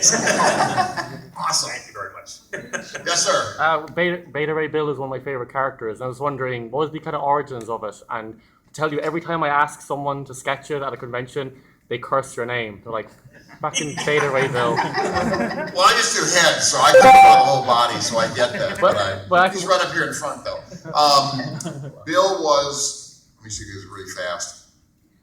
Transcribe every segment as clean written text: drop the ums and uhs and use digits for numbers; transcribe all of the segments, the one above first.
is. Awesome. Thank you very much. Yes, sir. Beta Ray Bill is one of my favorite characters. I was wondering, what was the kind of origins of it? And to tell you, every time I ask someone to sketch it at a convention, they curse your name. They're like, back in Beta Ray Bill. Well, I just do head, so I can't do the whole body, so I get that. But he's right up here in front, though. Bill was, let me see this really fast.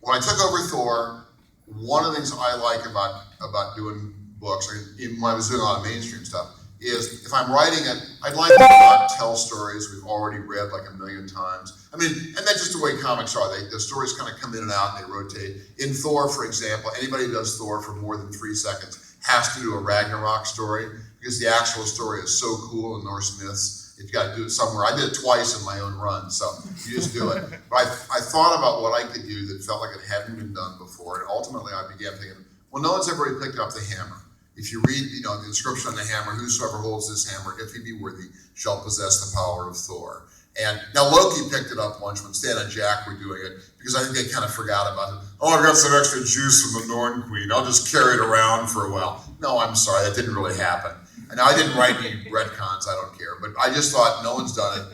When I took over Thor, one of the things I like about doing books, when I was doing a lot of mainstream stuff, is if I'm writing it, I'd like to not tell stories we've already read like a million times. I mean, and that's just the way comics are. The stories kind of come in and out and they rotate. In Thor, for example, anybody who does Thor for more than 3 seconds has to do a Ragnarok story because the actual story is so cool in Norse myths. You've got to do it somewhere. I did it twice in my own run, so you just do it. But I thought about what I could do that felt like it hadn't been done before, and ultimately I began thinking, well, no one's ever really picked up the hammer. If you read, the inscription on the hammer, whosoever holds this hammer, if he be worthy, shall possess the power of Thor. And now Loki picked it up once when Stan and Jack were doing it, because I think they kind of forgot about it. Oh, I've got some extra juice from the Norn Queen. I'll just carry it around for a while. No, I'm sorry, that didn't really happen. And I didn't write any retcons, I don't care. But I just thought no one's done it.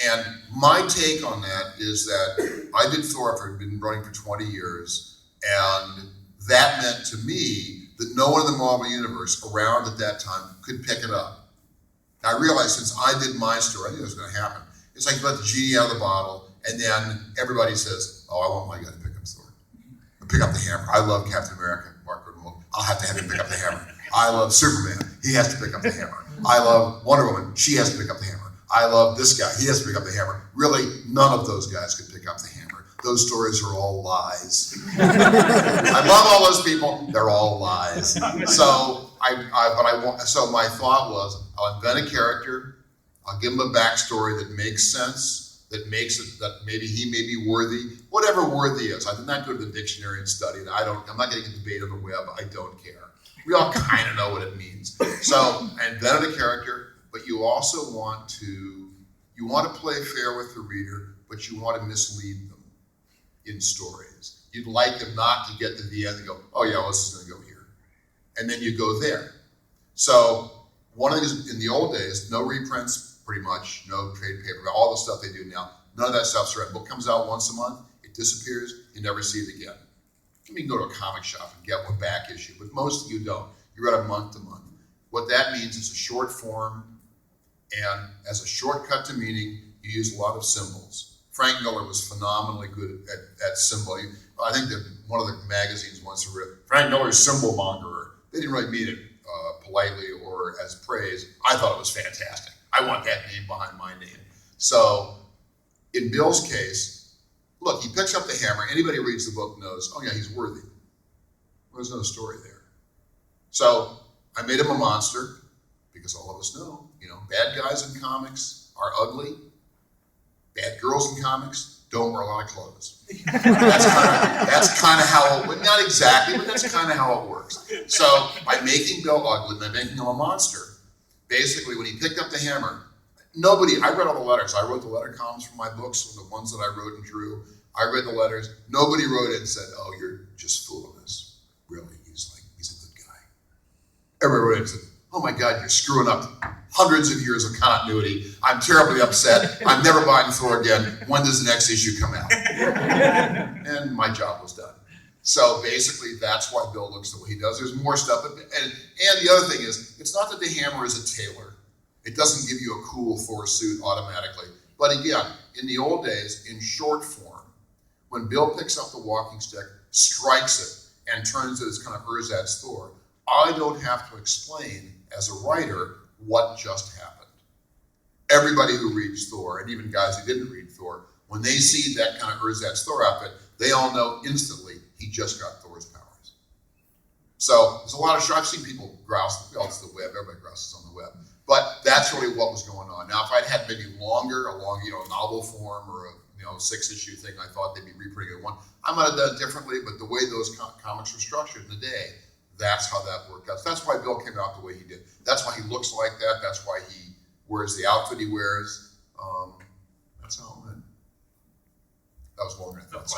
And my take on that is that I did Thor, I've been running for 20 years, and that meant to me that no one in the Marvel Universe around at that time could pick it up. Now, I realized since I did my story, I knew it was going to happen. It's like you let the genie out of the bottle, and then everybody says, oh, I want my guy to pick up Thor. Pick up the hammer. I love Captain America, Mark Ruffalo. I'll have to have him pick up the hammer. I love Superman. He has to pick up the hammer. I love Wonder Woman. She has to pick up the hammer. I love this guy. He has to pick up the hammer. Really, none of those guys could pick up the hammer. Those stories are all lies. I love all those people. They're all lies. So So my thought was, I'll invent a character. I'll give him a backstory that makes sense, that makes it that maybe he may be worthy, whatever worthy is. I did not go to the dictionary and study it. I'm not getting a debate on the web. I don't care. We all kind of know what it means. So I invented a character, but you also want to play fair with the reader, but you want to mislead them in stories. You'd like them not to get to the end and go, oh yeah, well, this is going to go here. And then you go there. So one of the things in the old days, no reprints, pretty much, no trade paper, all the stuff they do now, none of that stuff's around. Book comes out once a month, it disappears, you never see it again. You can go to a comic shop and get one back issue, but most of you don't. You're at a month to month. What that means is a short form, and as a shortcut to meaning, you use a lot of symbols. Frank Miller was phenomenally good at symbol. I think that one of the magazines once wrote, Frank Miller's symbol mongerer. They didn't really mean it politely or as praise. I thought it was fantastic. I want that name behind my name. So in Bill's case, look, he picks up the hammer. Anybody who reads the book knows, oh yeah, he's worthy. Well, there's no story there. So I made him a monster because all of us know, bad guys in comics are ugly. Bad girls in comics don't wear a lot of clothes. That's kind of how it, not exactly, but that's kind of how it works. So by making Bill ugly, by making him a monster, basically when he picked up the hammer, I read all the letters. I wrote the letter columns for my books, the ones that I wrote and drew. I read the letters. Nobody wrote it and said, oh, you're just fooling us. Really, he's a good guy. Everybody wrote it and said, oh my God, you're screwing up hundreds of years of continuity. I'm terribly upset. I'm never buying Thor again. When does the next issue come out? And my job was done. So basically, that's why Bill looks the way he does. There's more stuff. And the other thing is, it's not that the hammer is a tailor. It doesn't give you a cool Thor suit automatically. But again, in the old days, in short form, when Bill picks up the walking stick, strikes it, and turns it as kind of Urzat's Thor, I don't have to explain as a writer what just happened. Everybody who reads Thor, and even guys who didn't read Thor, when they see that kind of Urzat's Thor outfit, they all know instantly he just got Thor's powers. So there's a lot of I've seen people grouse, it's the web, everybody grouses on the web. But that's really what was going on. Now, if I'd had maybe a long, novel form or a 6-issue thing, I thought they'd be reprinting it one. I might have done it differently, but the way those comics were structured in the day, that's how that worked out. That's why Bill came out the way he did. That's why he looks like that. That's why he wears the outfit he wears. That's how it went. That was longer than I thought.